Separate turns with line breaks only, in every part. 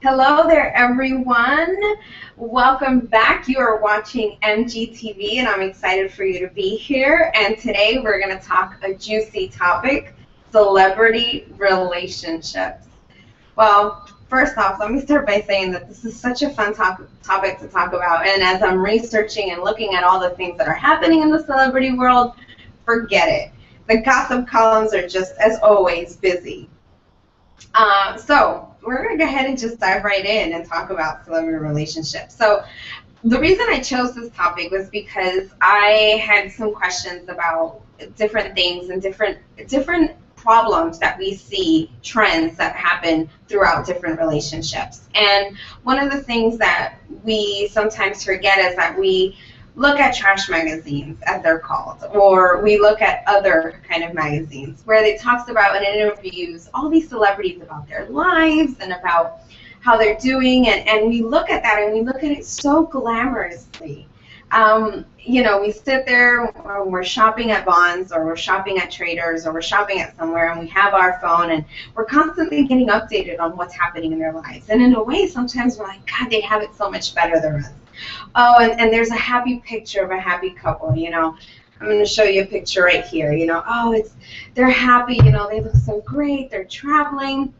Hello there, everyone. Welcome back. You are watching MGTV, and I'm excited for you to be here. And today we're going to talk a juicy topic, celebrity relationships. Well, first off, let me start by saying that this is such a fun topic to talk about. And as I'm researching and looking at all the things that are happening in the celebrity world, forget it. The gossip columns are just, as always, busy. So we're going to go ahead and just dive right in and talk about celebrity relationships. So the reason I chose this topic was because I had some questions about different things and different problems that we see, trends that happen throughout different relationships. And one of the things that we sometimes forget is that we look at trash magazines, as they're called, or we look at other kind of magazines where it talks about and interviews all these celebrities about their lives and about how they're doing, and we look at that and we look at it so glamorously. We sit there or we're shopping at Bonds or we're shopping at Traders or we're shopping at somewhere and we have our phone and we're constantly getting updated on what's happening in their lives. And in a way, sometimes we're like, God, they have it so much better than us. Oh, and there's a happy picture of a happy couple, I'm going to show you a picture right here, they're happy, they look so great, they're traveling.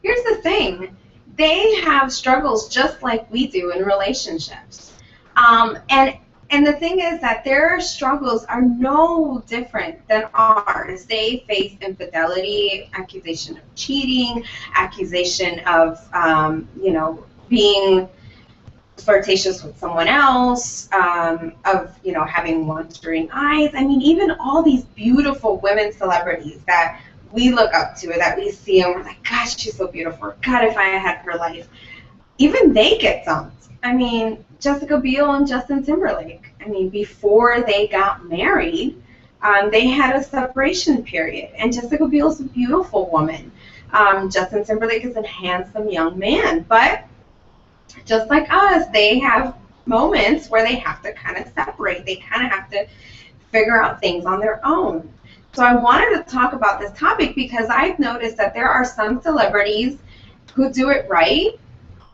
Here's the thing, they have struggles just like we do in relationships. And the thing is that their struggles are no different than ours. They face infidelity, accusation of cheating, accusation of, being flirtatious with someone else, of having wandering eyes. I mean, even all these beautiful women celebrities that we look up to or that we see and we're like, gosh, she's so beautiful. God, if I had her life. Even they get dumped. I mean, Jessica Biel and Justin Timberlake. I mean, before they got married, they had a separation period. And Jessica Biel is a beautiful woman. Justin Timberlake is a handsome young man. But just like us, they have moments where they have to kind of separate. They kind of have to figure out things on their own. So I wanted to talk about this topic because I've noticed that there are some celebrities who do it right,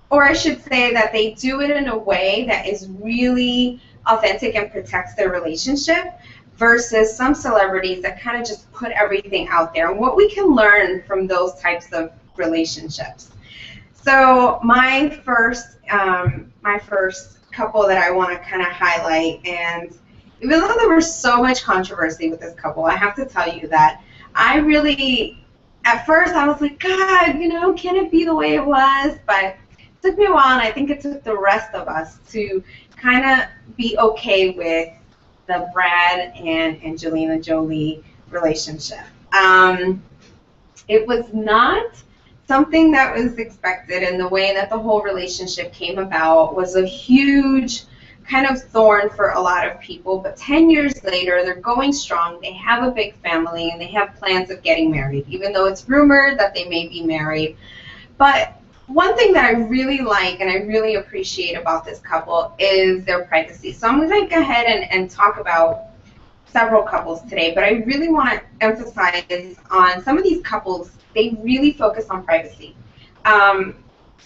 or I should say that they do it in a way that is really authentic and protects their relationship, versus some celebrities that kind of just put everything out there, and what we can learn from those types of relationships. So my first couple that I want to kind of highlight, and even though there was so much controversy with this couple, I have to tell you that I really, at first I was like, God, can it be the way it was? But it took me a while, and I think it took the rest of us to kind of be okay with the Brad and Angelina Jolie relationship. It was not something that was expected, and the way that the whole relationship came about was a huge kind of thorn for a lot of people. But 10 years later, they're going strong. They have a big family, and they have plans of getting married, even though it's rumored that they may be married. But one thing that I really like and I really appreciate about this couple is their privacy. So I'm going to go ahead and talk about several couples today, but I really want to emphasize on some of these couples. They really focus on privacy.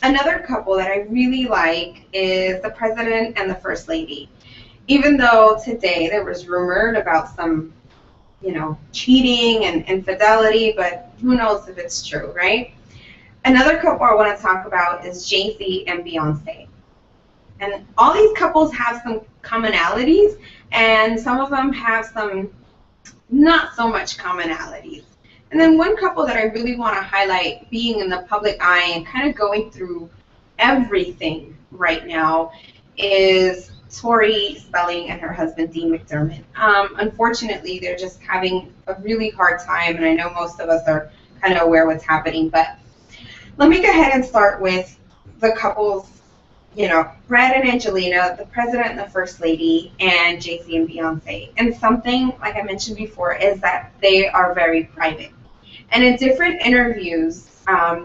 Another couple that I really like is the President and the First Lady. Even though today there was rumored about some, cheating and infidelity, but who knows if it's true, right? Another couple I want to talk about is Jay-Z and Beyonce. And all these couples have some commonalities, and some of them have some not so much commonalities. And then one couple that I really want to highlight, being in the public eye and kind of going through everything right now, is Tori Spelling and her husband, Dean McDermott. Unfortunately, they're just having a really hard time, and I know most of us are kind of aware what's happening. But let me go ahead and start with the couples, Brad and Angelina, the President and the First Lady, and Jay-Z and Beyonce. And something, like I mentioned before, is that they are very private. And in different interviews,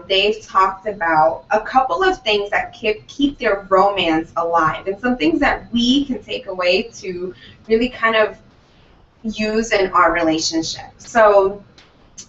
they've talked about a couple of things that keep their romance alive, and some things that we can take away to really kind of use in our relationship. So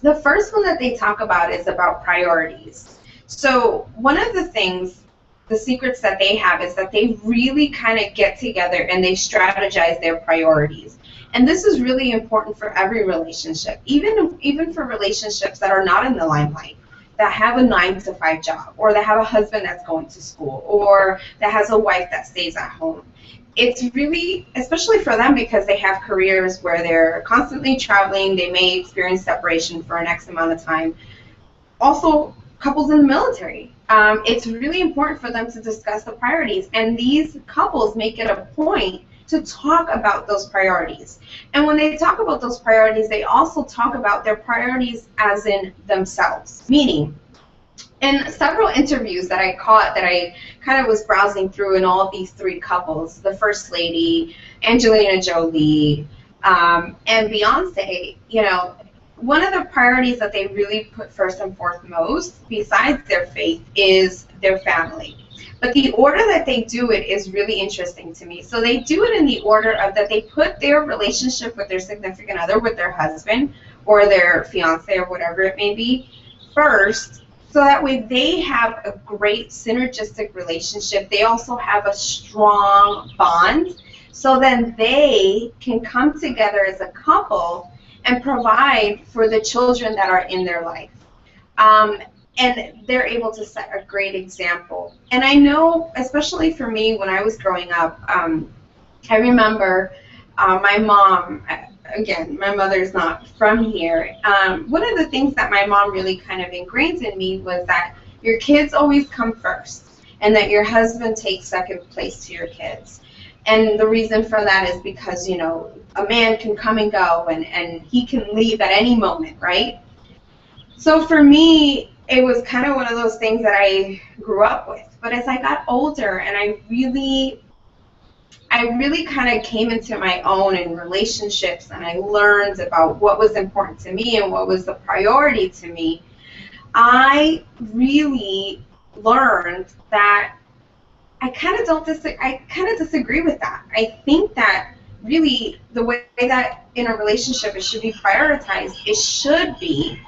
the first one that they talk about is about priorities. So one of the things, the secrets that they have is that they really kind of get together and they strategize their priorities. And this is really important for every relationship, even for relationships that are not in the limelight, that have a 9-to-5 job, or that have a husband that's going to school, or that has a wife that stays at home. It's really, especially for them, because they have careers where they're constantly traveling, they may experience separation for an X amount of time. Also, couples in the military. It's really important for them to discuss the priorities, and these couples make it a point to talk about those priorities. And when they talk about those priorities, they also talk about their priorities as in themselves. Meaning, in several interviews that I caught, that I kind of was browsing through in all of these three couples, the First Lady, Angelina Jolie, and Beyonce, you know, one of the priorities that they really put first and foremost, besides their faith, is their family. But the order that they do it is really interesting to me. So they do it in the order of that they put their relationship with their significant other, with their husband or their fiance or whatever it may be, first, so that way they have a great synergistic relationship. They also have a strong bond, so then they can come together as a couple and provide for the children that are in their life. And they're able to set a great example. And I know, especially for me, when I was growing up, I remember my mom, again, my mother's not from here. One of the things that my mom really kind of ingrained in me was that your kids always come first, and that your husband takes second place to your kids. And the reason for that is because, you know, a man can come and go, and he can leave at any moment, right? So for me, it was kind of one of those things that I grew up with. But as I got older, and I really kind of came into my own in relationships, and I learned about what was important to me and what was the priority to me, I really learned that I kind of disagree with that. I think that really the way that in a relationship it should be prioritized, it should be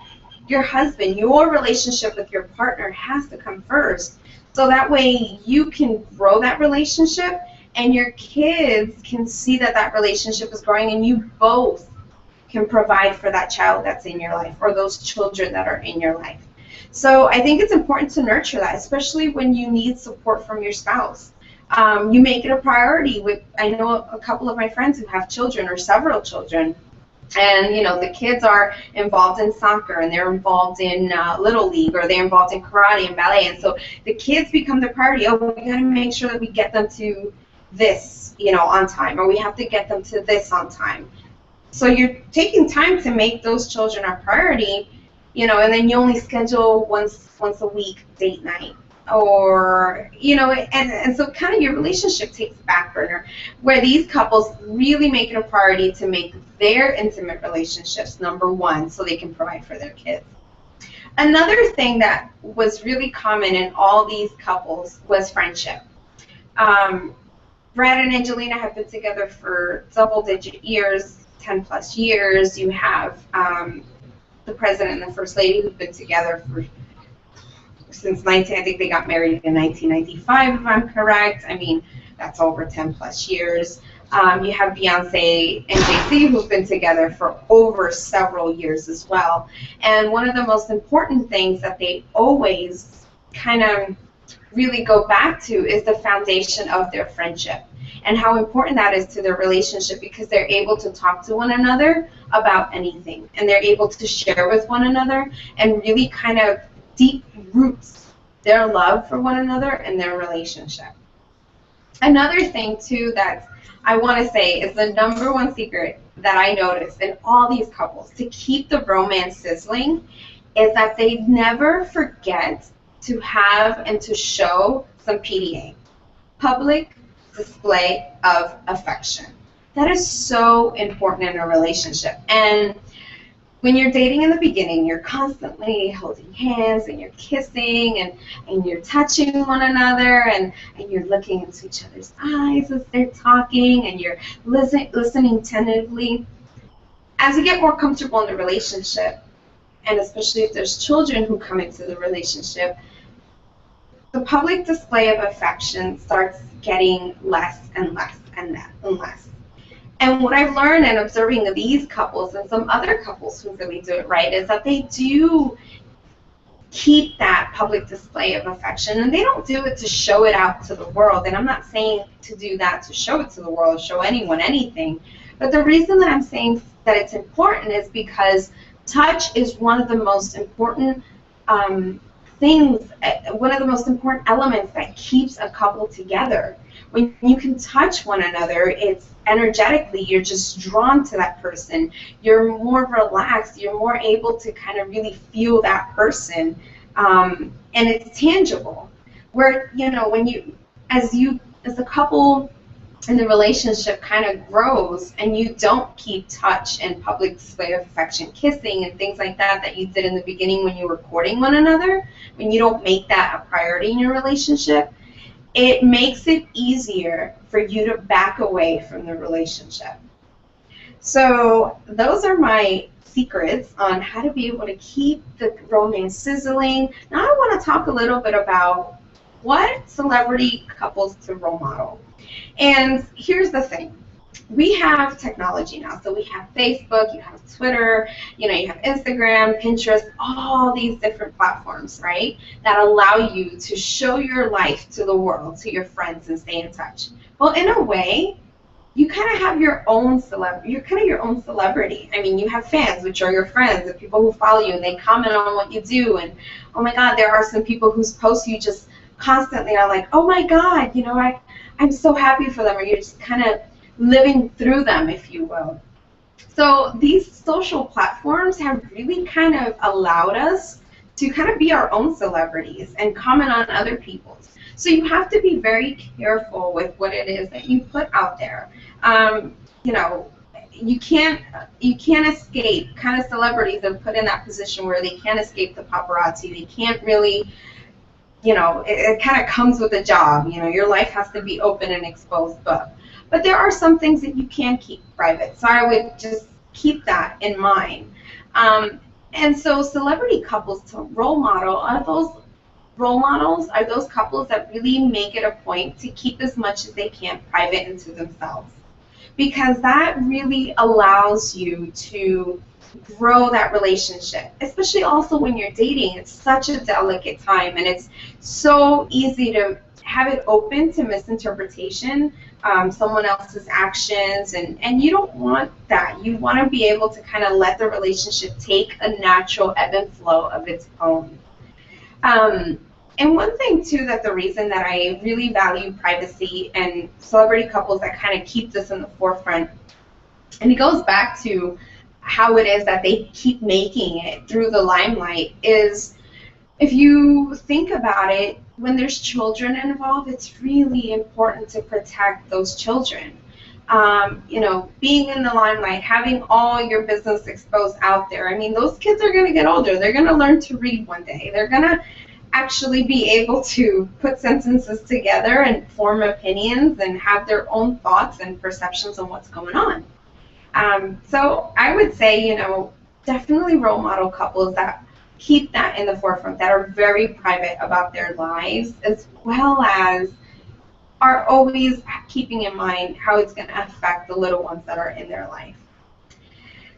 your husband, your relationship with your partner has to come first, so that way you can grow that relationship and your kids can see that that relationship is growing, and you both can provide for that child that's in your life, or those children that are in your life. So I think it's important to nurture that, especially when you need support from your spouse. You make it a priority. I know a couple of my friends who have children, or several children, and you know, the kids are involved in soccer, and they're involved in Little League, or they're involved in karate and ballet, and so the kids become the priority. Oh, we got to make sure that we get them to this, you know, on time, or we have to get them to this on time. So you're taking time to make those children a priority, you know, and then you only schedule once a week date night, or, you know, and so kind of your relationship takes a back burner, where these couples really make it a priority to make their intimate relationships number one, so they can provide for their kids. Another thing that was really common in all these couples was friendship. Brad and Angelina have been together for double-digit years, 10-plus years. You have the President and the First Lady, who've been together since I think they got married in 1995, if I'm correct. I mean, that's over 10-plus years. You have Beyonce and Jay-Z, who've been together for over several years as well. And one of the most important things that they always kind of really go back to is the foundation of their friendship, and how important that is to their relationship, because they're able to talk to one another about anything, and they're able to share with one another and really kind of deep roots their love for one another and their relationship. Another thing too that I want to say is the number one secret that I noticed in all these couples to keep the romance sizzling is that they never forget to have and to show some PDA, public display of affection. That is so important in a relationship. And when you're dating in the beginning, you're constantly holding hands, and you're kissing, and you're touching one another, and you're looking into each other's eyes as they're talking, and you're listening tentatively. As you get more comfortable in the relationship, and especially if there's children who come into the relationship, the public display of affection starts getting less and less and less. And what I've learned in observing these couples and some other couples who really do it right is that they do keep that public display of affection, and they don't do it to show it out to the world. And I'm not saying to do that to show it to the world, show anyone anything. But the reason that I'm saying that it's important is because touch is one of the most important things, one of the most important elements that keeps a couple together. When you can touch one another, it's energetically, you're just drawn to that person. You're more relaxed. You're more able to kind of really feel that person, and it's tangible. Where, you know, when as a couple and the relationship kind of grows and you don't keep touch and public display of affection, kissing and things like that that you did in the beginning when you were courting one another, when you don't make that a priority in your relationship, it makes it easier for you to back away from the relationship. So those are my secrets on how to be able to keep the romance sizzling. Now I want to talk a little bit about what celebrity couples to role model. And here's the thing. We have technology now. So we have Facebook, you have Twitter, you have Instagram, Pinterest, all these different platforms, right, that allow you to show your life to the world, to your friends, and stay in touch. Well, in a way, you kind of have your own celebrity. You're kind of your own celebrity. I mean, you have fans, which are your friends, the people who follow you, and they comment on what you do. And, oh, my God, there are some people whose posts you just constantly are like, oh, my God, I'm so happy for them, or you're just kind of living through them, if you will. So these social platforms have really kind of allowed us to kind of be our own celebrities and comment on other people's. So you have to be very careful with what it is that you put out there. You can't escape. Kind of celebrities are put in that position where they can't escape the paparazzi. They can't really, it kind of comes with a job. Your life has to be open and exposed book. But there are some things that you can keep private. So I would just keep that in mind. And so celebrity couples to role model, are those role models, are those couples that really make it a point to keep as much as they can private and to themselves. Because that really allows you to grow that relationship, especially also when you're dating. It's such a delicate time, and it's so easy to have it open to misinterpretation, someone else's actions, and you don't want that. You want to be able to kind of let the relationship take a natural ebb and flow of its own. And one thing, too, that the reason that I really value privacy and celebrity couples that kind of keep this in the forefront, and it goes back to how it is that they keep making it through the limelight, is if you think about it, when there's children involved, it's really important to protect those children. Being in the limelight, having all your business exposed out there, I mean, those kids are going to get older. They're going to learn to read one day. They're going to actually be able to put sentences together and form opinions and have their own thoughts and perceptions on what's going on. So I would say, definitely role model couples that keep that in the forefront, that are very private about their lives, as well as are always keeping in mind how it's going to affect the little ones that are in their life.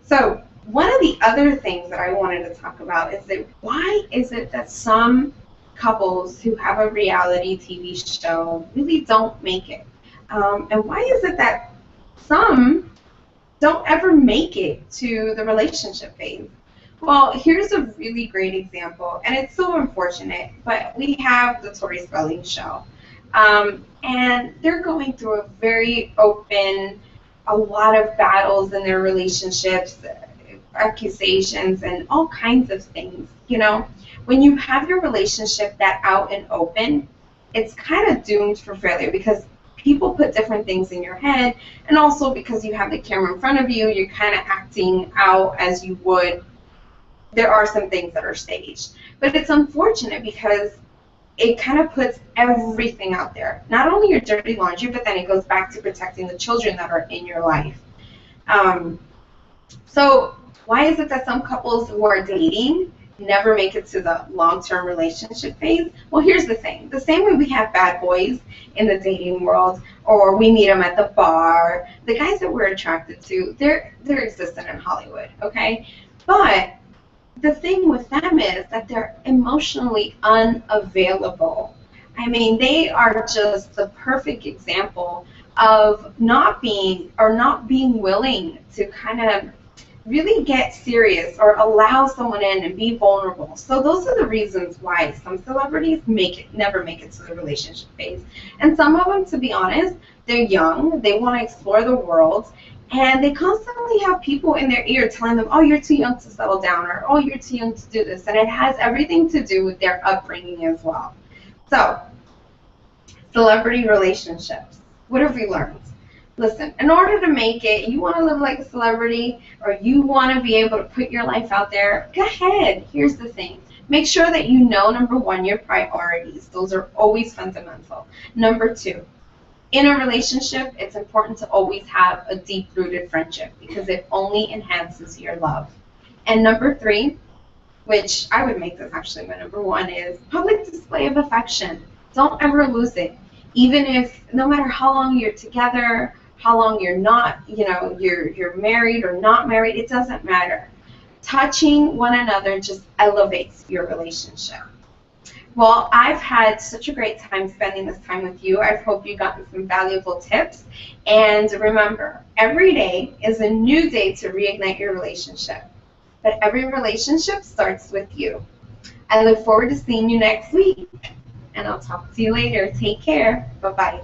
So one of the other things that I wanted to talk about is that why is it that some couples who have a reality TV show really don't make it? And why is it that some don't ever make it to the relationship phase? Well, here's a really great example, and it's so unfortunate, but we have the Tori Spelling show. And they're going through a very open, a lot of battles in their relationships, accusations, and all kinds of things. When you have your relationship that out and open, it's kind of doomed for failure because people put different things in your head, and also because you have the camera in front of you, you're kind of acting out as you would. There are some things that are staged. But it's unfortunate because it kind of puts everything out there. Not only your dirty laundry, but then it goes back to protecting the children that are in your life. So why is it that some couples who are dating never make it to the long-term relationship phase? Well, here's the thing. The same way we have bad boys in the dating world, or we meet them at the bar, the guys that we're attracted to, they're existent in Hollywood, okay? But the thing with them is that they're emotionally unavailable. I mean, they are just the perfect example of not being willing to kind of really get serious or allow someone in and be vulnerable. So those are the reasons why some celebrities never make it to the relationship phase. And some of them, to be honest, they're young, they want to explore the world, and they constantly have people in their ear telling them, oh, you're too young to settle down, or oh, you're too young to do this. And it has everything to do with their upbringing as well. So, celebrity relationships. What have we learned? Listen, in order to make it, you want to live like a celebrity, or you want to be able to put your life out there, go ahead. Here's the thing. Make sure that you know, number one, your priorities. Those are always fundamental. Number two, in a relationship, it's important to always have a deep-rooted friendship because it only enhances your love. And number three, which I would make this actually my number one, is public display of affection. Don't ever lose it. Even if, no matter how long you're together, how long you're not, you're married or not married, it doesn't matter. Touching one another just elevates your relationship. Well, I've had such a great time spending this time with you. I hope you've gotten some valuable tips. And remember, every day is a new day to reignite your relationship. But every relationship starts with you. I look forward to seeing you next week. And I'll talk to you later. Take care. Bye-bye.